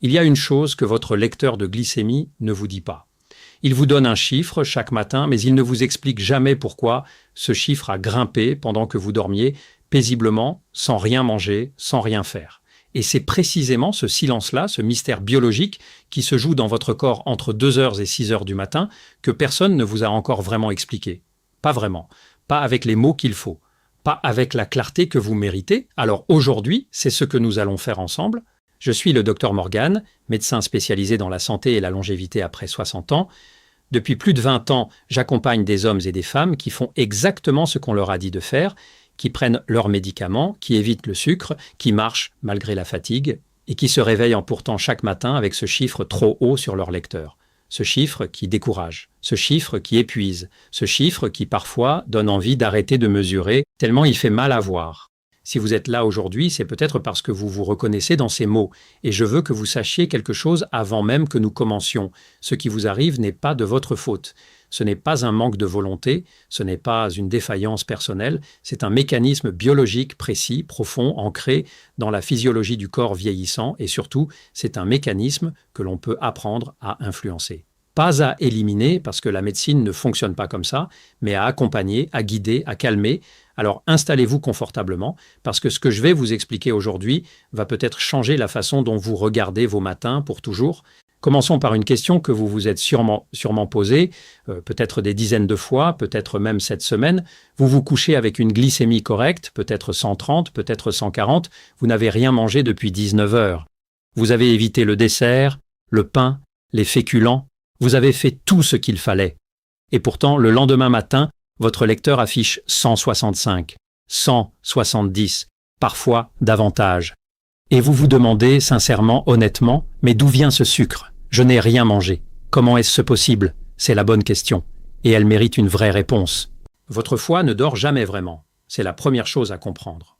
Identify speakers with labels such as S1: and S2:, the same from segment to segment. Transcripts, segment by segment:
S1: Il y a une chose que votre lecteur de glycémie ne vous dit pas. Il vous donne un chiffre chaque matin, mais il ne vous explique jamais pourquoi ce chiffre a grimpé pendant que vous dormiez paisiblement, sans rien manger, sans rien faire. Et c'est précisément ce silence-là, ce mystère biologique qui se joue dans votre corps entre 2 heures et 6 heures du matin que personne ne vous a encore vraiment expliqué. Pas vraiment. Pas avec les mots qu'il faut. Pas avec la clarté que vous méritez. Alors aujourd'hui, c'est ce que nous allons faire ensemble. Je suis le Dr Morgan, médecin spécialisé dans la santé et la longévité après 60 ans. Depuis plus de 20 ans, j'accompagne des hommes et des femmes qui font exactement ce qu'on leur a dit de faire, qui prennent leurs médicaments, qui évitent le sucre, qui marchent malgré la fatigue et qui se réveillent en pourtant chaque matin avec ce chiffre trop haut sur leur lecteur. Ce chiffre qui décourage, ce chiffre qui épuise, ce chiffre qui parfois donne envie d'arrêter de mesurer tellement il fait mal à voir. Si vous êtes là aujourd'hui, c'est peut-être parce que vous vous reconnaissez dans ces mots. Et je veux que vous sachiez quelque chose avant même que nous commencions. Ce qui vous arrive n'est pas de votre faute. Ce n'est pas un manque de volonté, ce n'est pas une défaillance personnelle, c'est un mécanisme biologique précis, profond, ancré dans la physiologie du corps vieillissant et surtout, c'est un mécanisme que l'on peut apprendre à influencer. Pas à éliminer, parce que la médecine ne fonctionne pas comme ça, mais à accompagner, à guider, à calmer. Alors installez-vous confortablement, parce que ce que je vais vous expliquer aujourd'hui va peut-être changer la façon dont vous regardez vos matins pour toujours. Commençons par une question que vous vous êtes sûrement posée, peut-être des dizaines de fois, peut-être même cette semaine. Vous vous couchez avec une glycémie correcte, peut-être 130, peut-être 140. Vous n'avez rien mangé depuis 19 heures. Vous avez évité le dessert, le pain, les féculents. Vous avez fait tout ce qu'il fallait. Et pourtant, le lendemain matin, votre lecteur affiche 165, 170, parfois davantage. Et vous vous demandez sincèrement, honnêtement, mais d'où vient ce sucre? Je n'ai rien mangé. Comment est-ce possible? C'est la bonne question. Et elle mérite une vraie réponse. Votre foie ne dort jamais vraiment. C'est la première chose à comprendre.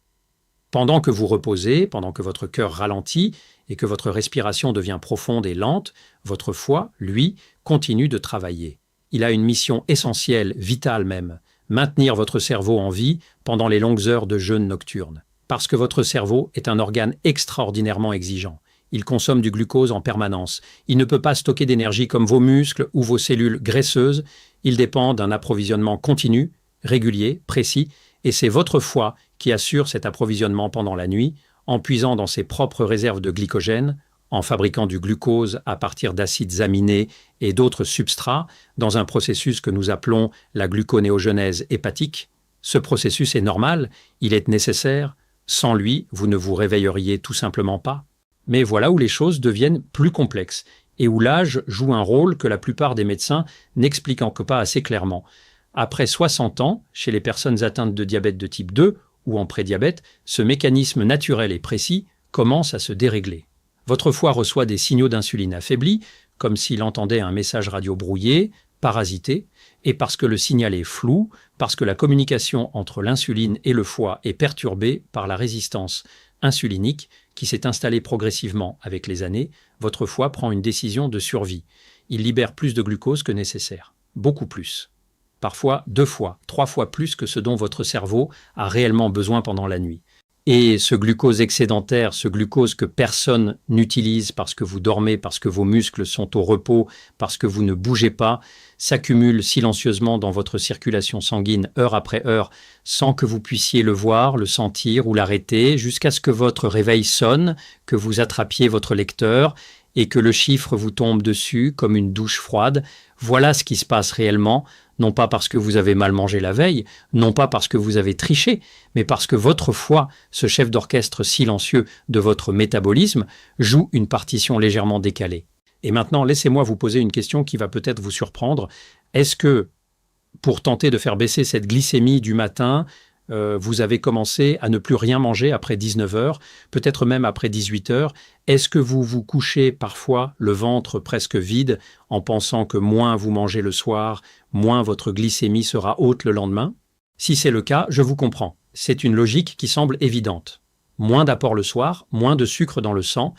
S1: Pendant que vous reposez, pendant que votre cœur ralentit et que votre respiration devient profonde et lente, votre foie, lui, continue de travailler. Il a une mission essentielle, vitale même, maintenir votre cerveau en vie pendant les longues heures de jeûne nocturne. Parce que votre cerveau est un organe extraordinairement exigeant. Il consomme du glucose en permanence. Il ne peut pas stocker d'énergie comme vos muscles ou vos cellules graisseuses. Il dépend d'un approvisionnement continu, régulier, précis, et c'est votre foie qui assure cet approvisionnement pendant la nuit, en puisant dans ses propres réserves de glycogène, en fabriquant du glucose à partir d'acides aminés et d'autres substrats, dans un processus que nous appelons la gluconéogenèse hépatique. Ce processus est normal, il est nécessaire. Sans lui, vous ne vous réveilleriez tout simplement pas. Mais voilà où les choses deviennent plus complexes et où l'âge joue un rôle que la plupart des médecins n'expliquent pas assez clairement. Après 60 ans, chez les personnes atteintes de diabète de type 2 ou en prédiabète, ce mécanisme naturel et précis commence à se dérégler. Votre foie reçoit des signaux d'insuline affaiblis, comme s'il entendait un message radio brouillé, parasité, et parce que le signal est flou, parce que la communication entre l'insuline et le foie est perturbée par la résistance insulinique qui s'est installée progressivement avec les années, votre foie prend une décision de survie. Il libère plus de glucose que nécessaire, beaucoup plus. Parfois 2 fois, 3 fois plus que ce dont votre cerveau a réellement besoin pendant la nuit. Et ce glucose excédentaire, ce glucose que personne n'utilise parce que vous dormez, parce que vos muscles sont au repos, parce que vous ne bougez pas, s'accumule silencieusement dans votre circulation sanguine heure après heure, sans que vous puissiez le voir, le sentir ou l'arrêter, jusqu'à ce que votre réveil sonne, que vous attrapiez votre lecteur et que le chiffre vous tombe dessus comme une douche froide. Voilà ce qui se passe réellement, non pas parce que vous avez mal mangé la veille, non pas parce que vous avez triché, mais parce que votre foie, ce chef d'orchestre silencieux de votre métabolisme, joue une partition légèrement décalée. Et maintenant, laissez-moi vous poser une question qui va peut-être vous surprendre. Est-ce que, pour tenter de faire baisser cette glycémie du matin, vous avez commencé à ne plus rien manger après 19 heures, peut-être même après 18 heures. Est-ce que vous vous couchez parfois le ventre presque vide en pensant que moins vous mangez le soir, moins votre glycémie sera haute le lendemain? Si c'est le cas, je vous comprends. C'est une logique qui semble évidente. Moins d'apport le soir, moins de sucre dans le sang.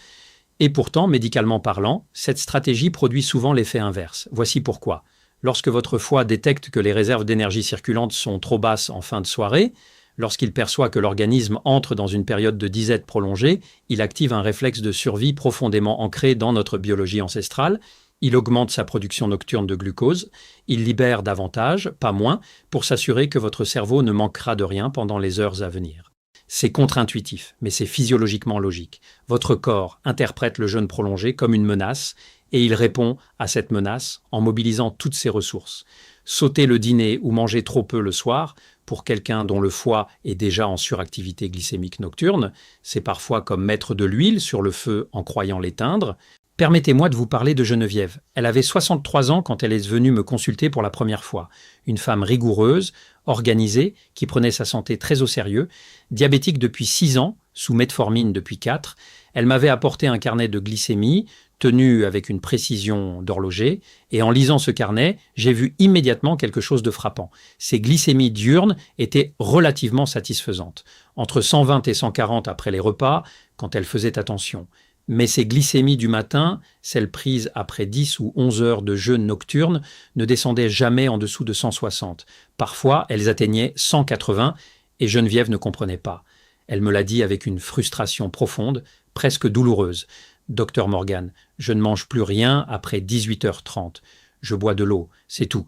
S1: Et pourtant, médicalement parlant, cette stratégie produit souvent l'effet inverse. Voici pourquoi. Lorsque votre foie détecte que les réserves d'énergie circulante sont trop basses en fin de soirée, Lorsqu'il perçoit que l'organisme entre dans une période de disette prolongée, il active un réflexe de survie profondément ancré dans notre biologie ancestrale. Il augmente sa production nocturne de glucose, il libère davantage, pas moins, pour s'assurer que votre cerveau ne manquera de rien pendant les heures à venir. C'est contre-intuitif, mais c'est physiologiquement logique. Votre corps interprète le jeûne prolongé comme une menace et il répond à cette menace en mobilisant toutes ses ressources. Sauter le dîner ou manger trop peu le soir, pour quelqu'un dont le foie est déjà en suractivité glycémique nocturne, c'est parfois comme mettre de l'huile sur le feu en croyant l'éteindre. Permettez-moi de vous parler de Geneviève. Elle avait 63 ans quand elle est venue me consulter pour la première fois. Une femme rigoureuse, organisée, qui prenait sa santé très au sérieux, diabétique depuis 6 ans, sous metformine depuis 4. Elle m'avait apporté un carnet de glycémie, tenu avec une précision d'horloger, et en lisant ce carnet, j'ai vu immédiatement quelque chose de frappant. Ses glycémies diurnes étaient relativement satisfaisantes, entre 120 et 140 après les repas, quand elle faisait attention. Mais ces glycémies du matin, celles prises après 10 ou 11 heures de jeûne nocturne, ne descendaient jamais en dessous de 160. Parfois, elles atteignaient 180 et Geneviève ne comprenait pas. Elle me l'a dit avec une frustration profonde, presque douloureuse. « Docteur Morgan, je ne mange plus rien après 18h30. Je bois de l'eau, c'est tout.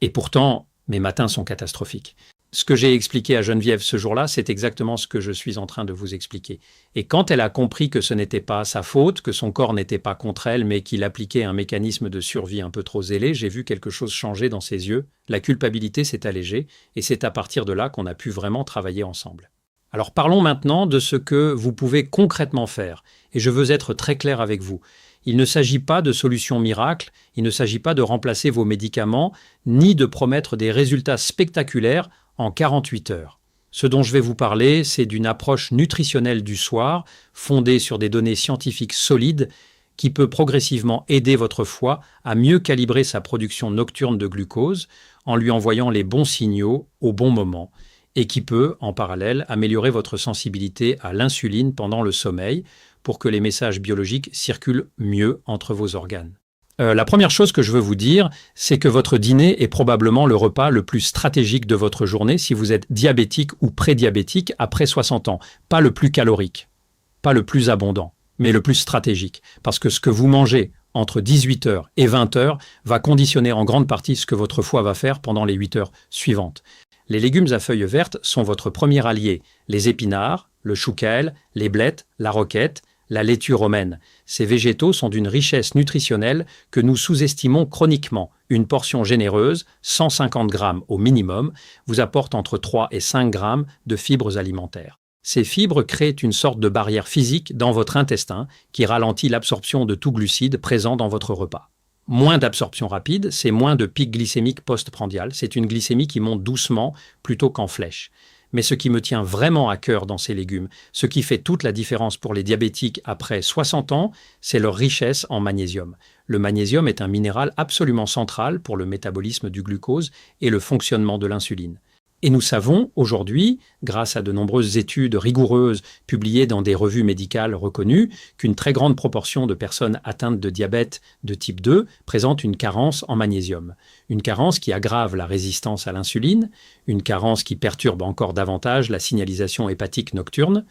S1: Et pourtant, mes matins sont catastrophiques. » Ce que j'ai expliqué à Geneviève ce jour-là, c'est exactement ce que je suis en train de vous expliquer. Et quand elle a compris que ce n'était pas sa faute, que son corps n'était pas contre elle, mais qu'il appliquait un mécanisme de survie un peu trop zélé, j'ai vu quelque chose changer dans ses yeux. La culpabilité s'est allégée, et c'est à partir de là qu'on a pu vraiment travailler ensemble. Alors parlons maintenant de ce que vous pouvez concrètement faire. Et je veux être très clair avec vous. Il ne s'agit pas de solutions miracles, il ne s'agit pas de remplacer vos médicaments, ni de promettre des résultats spectaculaires en 48 heures. Ce dont je vais vous parler, c'est d'une approche nutritionnelle du soir, fondée sur des données scientifiques solides, qui peut progressivement aider votre foie à mieux calibrer sa production nocturne de glucose en lui envoyant les bons signaux au bon moment, et qui peut, en parallèle, améliorer votre sensibilité à l'insuline pendant le sommeil pour que les messages biologiques circulent mieux entre vos organes. La première chose que je veux vous dire, c'est que votre dîner est probablement le repas le plus stratégique de votre journée si vous êtes diabétique ou prédiabétique après 60 ans. Pas le plus calorique, pas le plus abondant, mais le plus stratégique. Parce que ce que vous mangez entre 18h et 20h va conditionner en grande partie ce que votre foie va faire pendant les 8 heures suivantes. Les légumes à feuilles vertes sont votre premier allié. Les épinards, le chouquel, les blettes, la roquette, la laitue romaine. Ces végétaux sont d'une richesse nutritionnelle que nous sous-estimons chroniquement. Une portion généreuse, 150 grammes au minimum, vous apporte entre 3 et 5 grammes de fibres alimentaires. Ces fibres créent une sorte de barrière physique dans votre intestin qui ralentit l'absorption de tout glucide présent dans votre repas. Moins d'absorption rapide, c'est moins de pic glycémique post-prandial. C'est une glycémie qui monte doucement plutôt qu'en flèche. Mais ce qui me tient vraiment à cœur dans ces légumes, ce qui fait toute la différence pour les diabétiques après 60 ans, c'est leur richesse en magnésium. Le magnésium est un minéral absolument central pour le métabolisme du glucose et le fonctionnement de l'insuline. Et nous savons aujourd'hui, grâce à de nombreuses études rigoureuses publiées dans des revues médicales reconnues, qu'une très grande proportion de personnes atteintes de diabète de type 2 présentent une carence en magnésium. Une carence qui aggrave la résistance à l'insuline, une carence qui perturbe encore davantage la signalisation hépatique nocturne.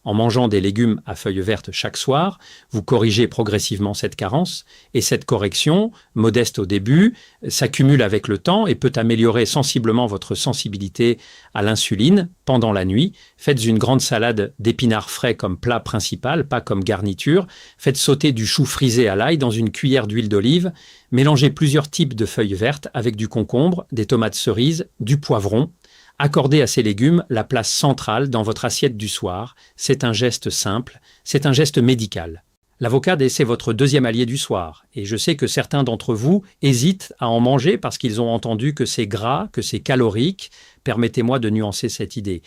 S1: En mangeant des légumes à feuilles vertes chaque soir, vous corrigez progressivement cette carence et cette correction, modeste au début, s'accumule avec le temps et peut améliorer sensiblement votre sensibilité à l'insuline pendant la nuit. Faites une grande salade d'épinards frais comme plat principal, pas comme garniture. Faites sauter du chou frisé à l'ail dans une cuillère d'huile d'olive. Mélangez plusieurs types de feuilles vertes avec du concombre, des tomates cerises, du poivron. Accordez à ces légumes la place centrale dans votre assiette du soir. C'est un geste simple, c'est un geste médical. L'avocado, c'est votre deuxième allié du soir. Et je sais que certains d'entre vous hésitent à en manger parce qu'ils ont entendu que c'est gras, que c'est calorique. Permettez-moi de nuancer cette idée.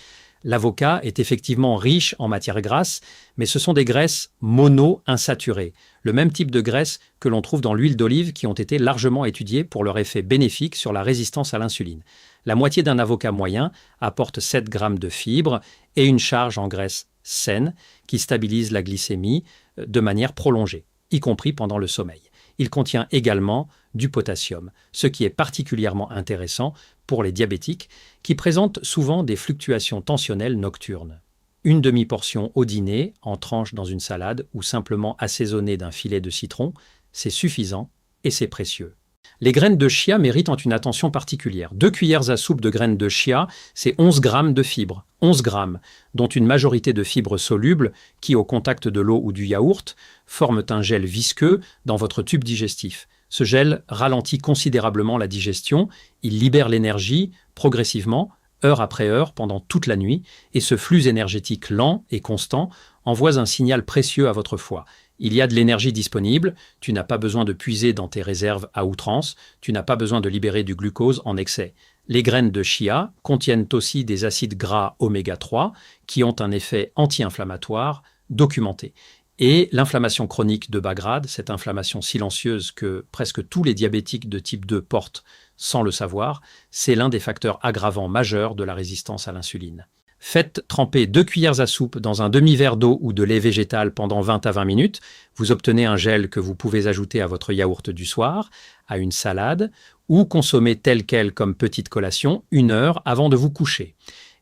S1: L'avocat est effectivement riche en matières grasses, mais ce sont des graisses mono-insaturées, le même type de graisses que l'on trouve dans l'huile d'olive qui ont été largement étudiées pour leur effet bénéfique sur la résistance à l'insuline. La moitié d'un avocat moyen apporte 7 grammes de fibres et une charge en graisse saine qui stabilise la glycémie de manière prolongée, y compris pendant le sommeil. Il contient également du potassium, ce qui est particulièrement intéressant pour les diabétiques qui présentent souvent des fluctuations tensionnelles nocturnes. Une demi-portion au dîner, en tranche dans une salade ou simplement assaisonnée d'un filet de citron, c'est suffisant et c'est précieux. Les graines de chia méritent une attention particulière. 2 cuillères à soupe de graines de chia, c'est 11 grammes de fibres, 11 grammes, dont une majorité de fibres solubles qui, au contact de l'eau ou du yaourt, forment un gel visqueux dans votre tube digestif. Ce gel ralentit considérablement la digestion, il libère l'énergie progressivement, heure après heure, pendant toute la nuit, et ce flux énergétique lent et constant envoie un signal précieux à votre foie. Il y a de l'énergie disponible, tu n'as pas besoin de puiser dans tes réserves à outrance, tu n'as pas besoin de libérer du glucose en excès. Les graines de chia contiennent aussi des acides gras oméga 3 qui ont un effet anti-inflammatoire documenté. Et l'inflammation chronique de bas grade, cette inflammation silencieuse que presque tous les diabétiques de type 2 portent sans le savoir, c'est l'un des facteurs aggravants majeurs de la résistance à l'insuline. Faites tremper 2 cuillères à soupe dans un demi-verre d'eau ou de lait végétal pendant 20 à 20 minutes. Vous obtenez un gel que vous pouvez ajouter à votre yaourt du soir, à une salade, ou consommer tel quel comme petite collation 1 heure avant de vous coucher.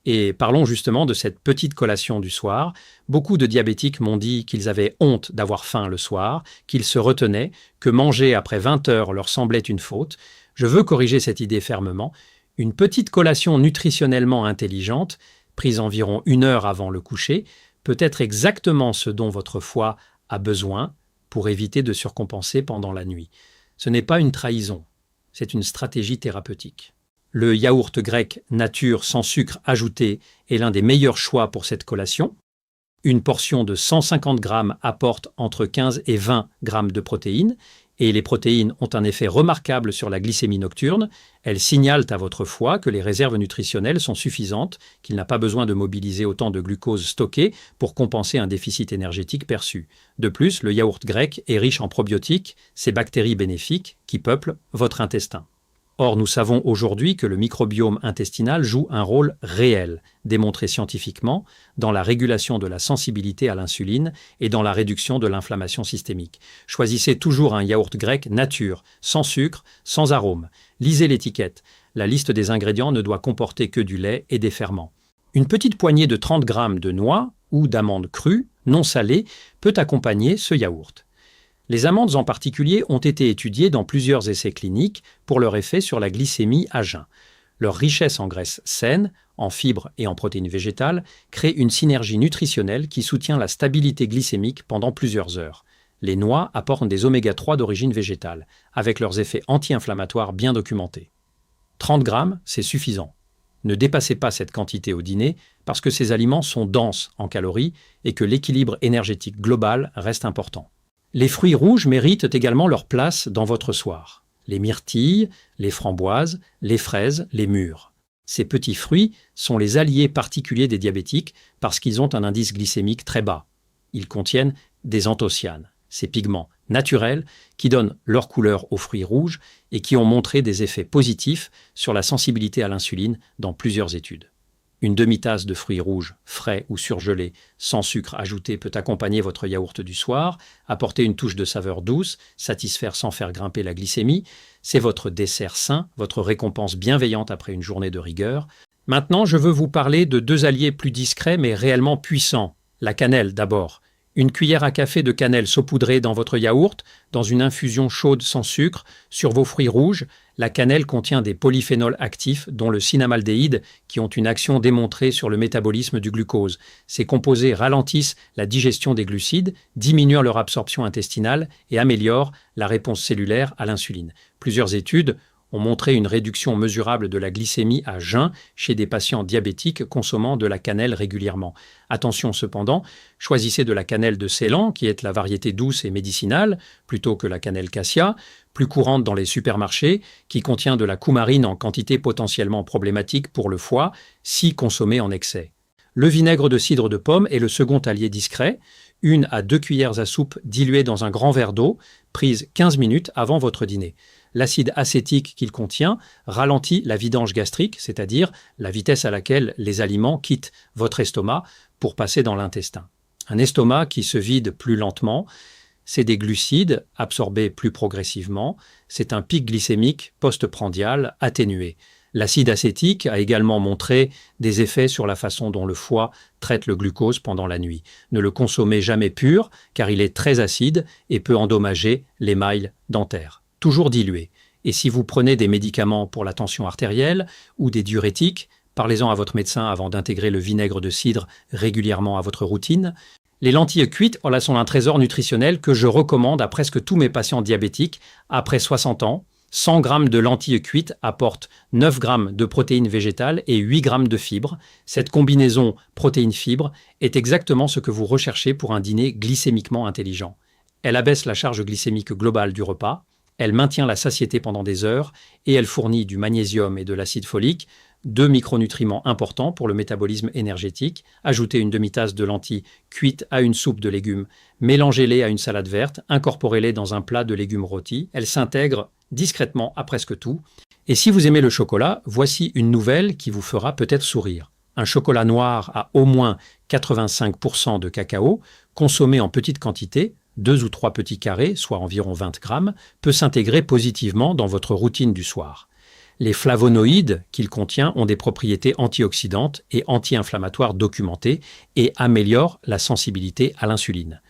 S1: Et parlons justement de cette petite collation du soir. Beaucoup de diabétiques m'ont dit qu'ils avaient honte d'avoir faim le soir, qu'ils se retenaient, que manger après 20 heures leur semblait une faute. Je veux corriger cette idée fermement. Une petite collation nutritionnellement intelligente, prise environ 1 heure avant le coucher, peut être exactement ce dont votre foie a besoin pour éviter de surcompenser pendant la nuit. Ce n'est pas une trahison, c'est une stratégie thérapeutique. Le yaourt grec nature sans sucre ajouté est l'un des meilleurs choix pour cette collation. Une portion de 150 grammes apporte entre 15 et 20 grammes de protéines, et les protéines ont un effet remarquable sur la glycémie nocturne. Elles signalent à votre foie que les réserves nutritionnelles sont suffisantes, qu'il n'a pas besoin de mobiliser autant de glucose stocké pour compenser un déficit énergétique perçu. De plus, le yaourt grec est riche en probiotiques, ces bactéries bénéfiques qui peuplent votre intestin. Or, nous savons aujourd'hui que le microbiome intestinal joue un rôle réel, démontré scientifiquement, dans la régulation de la sensibilité à l'insuline et dans la réduction de l'inflammation systémique. Choisissez toujours un yaourt grec nature, sans sucre, sans arôme. Lisez l'étiquette. La liste des ingrédients ne doit comporter que du lait et des ferments. Une petite poignée de 30 grammes de noix ou d'amandes crues, non salées, peut accompagner ce yaourt. Les amandes en particulier ont été étudiées dans plusieurs essais cliniques pour leur effet sur la glycémie à jeun. Leur richesse en graisses saines, en fibres et en protéines végétales crée une synergie nutritionnelle qui soutient la stabilité glycémique pendant plusieurs heures. Les noix apportent des oméga 3 d'origine végétale, avec leurs effets anti-inflammatoires bien documentés. 30 grammes, c'est suffisant. Ne dépassez pas cette quantité au dîner parce que ces aliments sont denses en calories et que l'équilibre énergétique global reste important. Les fruits rouges méritent également leur place dans votre soir. Les myrtilles, les framboises, les fraises, les mûres. Ces petits fruits sont les alliés particuliers des diabétiques parce qu'ils ont un indice glycémique très bas. Ils contiennent des anthocyanes, ces pigments naturels qui donnent leur couleur aux fruits rouges et qui ont montré des effets positifs sur la sensibilité à l'insuline dans plusieurs études. Une demi-tasse de fruits rouges, frais ou surgelés, sans sucre ajouté peut accompagner votre yaourt du soir, apporter une touche de saveur douce, satisfaire sans faire grimper la glycémie. C'est votre dessert sain, votre récompense bienveillante après une journée de rigueur. Maintenant, je veux vous parler de 2 alliés plus discrets mais réellement puissants. La cannelle d'abord. Une cuillère à café de cannelle saupoudrée dans votre yaourt, dans une infusion chaude sans sucre, sur vos fruits rouges. La cannelle contient des polyphénols actifs, dont le cinnamaldéhyde, qui ont une action démontrée sur le métabolisme du glucose. Ces composés ralentissent la digestion des glucides, diminuent leur absorption intestinale et améliorent la réponse cellulaire à l'insuline. Plusieurs études ont montré une réduction mesurable de la glycémie à jeun chez des patients diabétiques consommant de la cannelle régulièrement. Attention cependant, choisissez de la cannelle de Ceylan, qui est la variété douce et médicinale, plutôt que la cannelle cassia, plus courante dans les supermarchés, qui contient de la coumarine en quantité potentiellement problématique pour le foie, si consommée en excès. Le vinaigre de cidre de pomme est le second allié discret, 1 à 2 cuillères à soupe diluées dans un grand verre d'eau, prise 15 minutes avant votre dîner. L'acide acétique qu'il contient ralentit la vidange gastrique, c'est-à-dire la vitesse à laquelle les aliments quittent votre estomac pour passer dans l'intestin. Un estomac qui se vide plus lentement, c'est des glucides absorbés plus progressivement, c'est un pic glycémique postprandial atténué. L'acide acétique a également montré des effets sur la façon dont le foie traite le glucose pendant la nuit. Ne le consommez jamais pur car il est très acide et peut endommager l'émail dentaire. Toujours dilué. Et si vous prenez des médicaments pour la tension artérielle ou des diurétiques, parlez-en à votre médecin avant d'intégrer le vinaigre de cidre régulièrement à votre routine. Les lentilles cuites sont un trésor nutritionnel que je recommande à presque tous mes patients diabétiques après 60 ans. 100 g de lentilles cuites apportent 9 g de protéines végétales et 8 g de fibres. Cette combinaison protéines-fibres est exactement ce que vous recherchez pour un dîner glycémiquement intelligent. Elle abaisse la charge glycémique globale du repas, elle maintient la satiété pendant des heures et elle fournit du magnésium et de l'acide folique, deux micronutriments importants pour le métabolisme énergétique. Ajoutez une demi-tasse de lentilles cuites à une soupe de légumes, mélangez-les à une salade verte, incorporez-les dans un plat de légumes rôtis. Elles s'intègrent discrètement à presque tout. Et si vous aimez le chocolat, voici une nouvelle qui vous fera peut-être sourire. Un chocolat noir à au moins 85% de cacao, consommé en petite quantité, 2 ou 3 petits carrés, soit environ 20 grammes, peut s'intégrer positivement dans votre routine du soir. Les flavonoïdes qu'il contient ont des propriétés antioxydantes et anti-inflammatoires documentées et améliorent la sensibilité à l'insuline.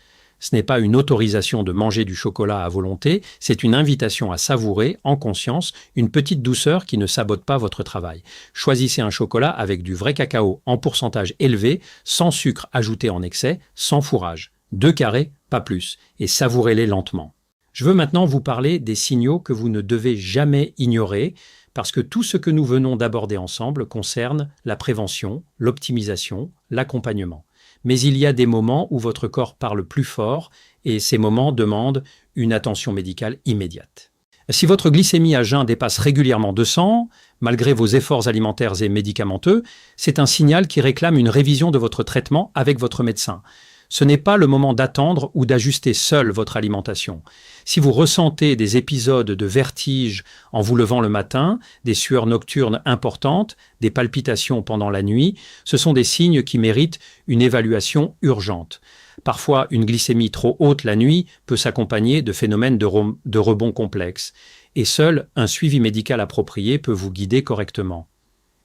S1: Ce n'est pas une autorisation de manger du chocolat à volonté, c'est une invitation à savourer, en conscience, une petite douceur qui ne sabote pas votre travail. Choisissez un chocolat avec du vrai cacao en pourcentage élevé, sans sucre ajouté en excès, sans fourrage. 2 carrés, pas plus, et savourez-les lentement. Je veux maintenant vous parler des signaux que vous ne devez jamais ignorer, parce que tout ce que nous venons d'aborder ensemble concerne la prévention, l'optimisation, l'accompagnement. Mais il y a des moments où votre corps parle plus fort et ces moments demandent une attention médicale immédiate. Si votre glycémie à jeun dépasse régulièrement 200, malgré vos efforts alimentaires et médicamenteux, c'est un signal qui réclame une révision de votre traitement avec votre médecin. Ce n'est pas le moment d'attendre ou d'ajuster seul votre alimentation. Si vous ressentez des épisodes de vertige en vous levant le matin, des sueurs nocturnes importantes, des palpitations pendant la nuit, ce sont des signes qui méritent une évaluation urgente. Parfois, une glycémie trop haute la nuit peut s'accompagner de phénomènes de rebond complexes. Et seul un suivi médical approprié peut vous guider correctement.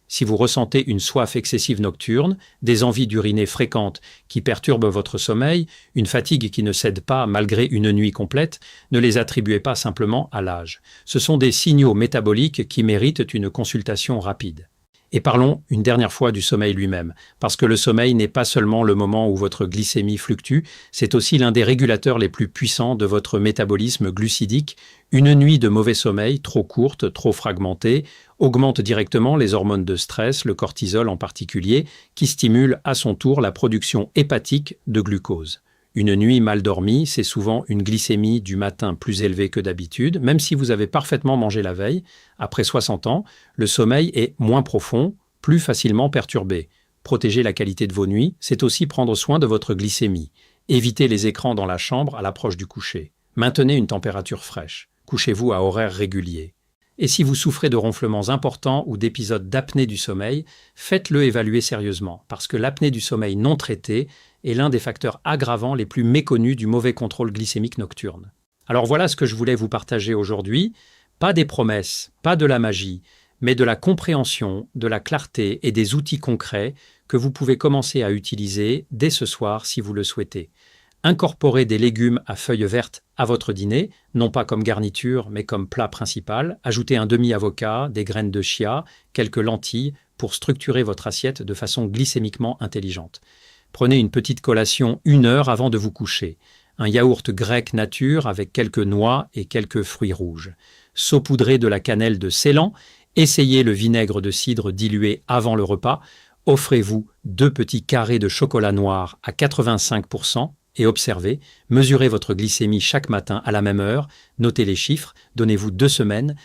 S1: Si vous ressentez une soif excessive nocturne, des envies d'uriner fréquentes qui perturbent votre sommeil, une fatigue qui ne cède pas malgré une nuit complète, ne les attribuez pas simplement à l'âge. Ce sont des signaux métaboliques qui méritent une consultation rapide. Et parlons une dernière fois du sommeil lui-même, parce que le sommeil n'est pas seulement le moment où votre glycémie fluctue, c'est aussi l'un des régulateurs les plus puissants de votre métabolisme glucidique. Une nuit de mauvais sommeil, trop courte, trop fragmentée, augmente directement les hormones de stress, le cortisol en particulier, qui stimule à son tour la production hépatique de glucose. Une nuit mal dormie, c'est souvent une glycémie du matin plus élevée que d'habitude, même si vous avez parfaitement mangé la veille. Après 60 ans, le sommeil est moins profond, plus facilement perturbé. Protéger la qualité de vos nuits, c'est aussi prendre soin de votre glycémie. Évitez les écrans dans la chambre à l'approche du coucher. Maintenez une température fraîche. Couchez-vous à horaires réguliers. Et si vous souffrez de ronflements importants ou d'épisodes d'apnée du sommeil, faites-le évaluer sérieusement, parce que l'apnée du sommeil non traitée est l'un des facteurs aggravants les plus méconnus du mauvais contrôle glycémique nocturne. Alors voilà ce que je voulais vous partager aujourd'hui. Pas des promesses, pas de la magie, mais de la compréhension, de la clarté et des outils concrets que vous pouvez commencer à utiliser dès ce soir si vous le souhaitez. Incorporez des légumes à feuilles vertes à votre dîner, non pas comme garniture, mais comme plat principal. Ajoutez un demi-avocat, des graines de chia, quelques lentilles pour structurer votre assiette de façon glycémiquement intelligente. Prenez une petite collation 1 heure avant de vous coucher. Un yaourt grec nature avec quelques noix et quelques fruits rouges. Saupoudrez de la cannelle de Ceylan. Essayez le vinaigre de cidre dilué avant le repas. Offrez-vous 2 petits carrés de chocolat noir à 85%. Et observez, mesurez votre glycémie chaque matin à la même heure, notez les chiffres, donnez-vous 2 semaines,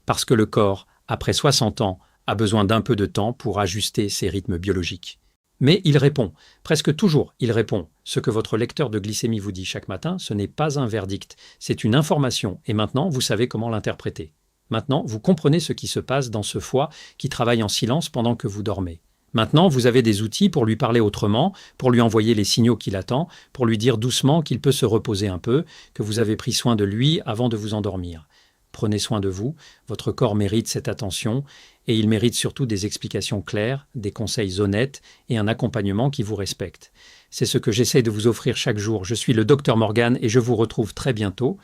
S1: parce que le corps, après 60 ans, a besoin d'un peu de temps pour ajuster ses rythmes biologiques. Mais il répond, presque toujours il répond. Ce que votre lecteur de glycémie vous dit chaque matin, ce n'est pas un verdict, c'est une information, et maintenant vous savez comment l'interpréter. Maintenant, vous comprenez ce qui se passe dans ce foie qui travaille en silence pendant que vous dormez. Maintenant, vous avez des outils pour lui parler autrement, pour lui envoyer les signaux qu'il attend, pour lui dire doucement qu'il peut se reposer un peu, que vous avez pris soin de lui avant de vous endormir. Prenez soin de vous, votre corps mérite cette attention et il mérite surtout des explications claires, des conseils honnêtes et un accompagnement qui vous respecte. C'est ce que j'essaie de vous offrir chaque jour. Je suis le Dr Morgan et je vous retrouve très bientôt.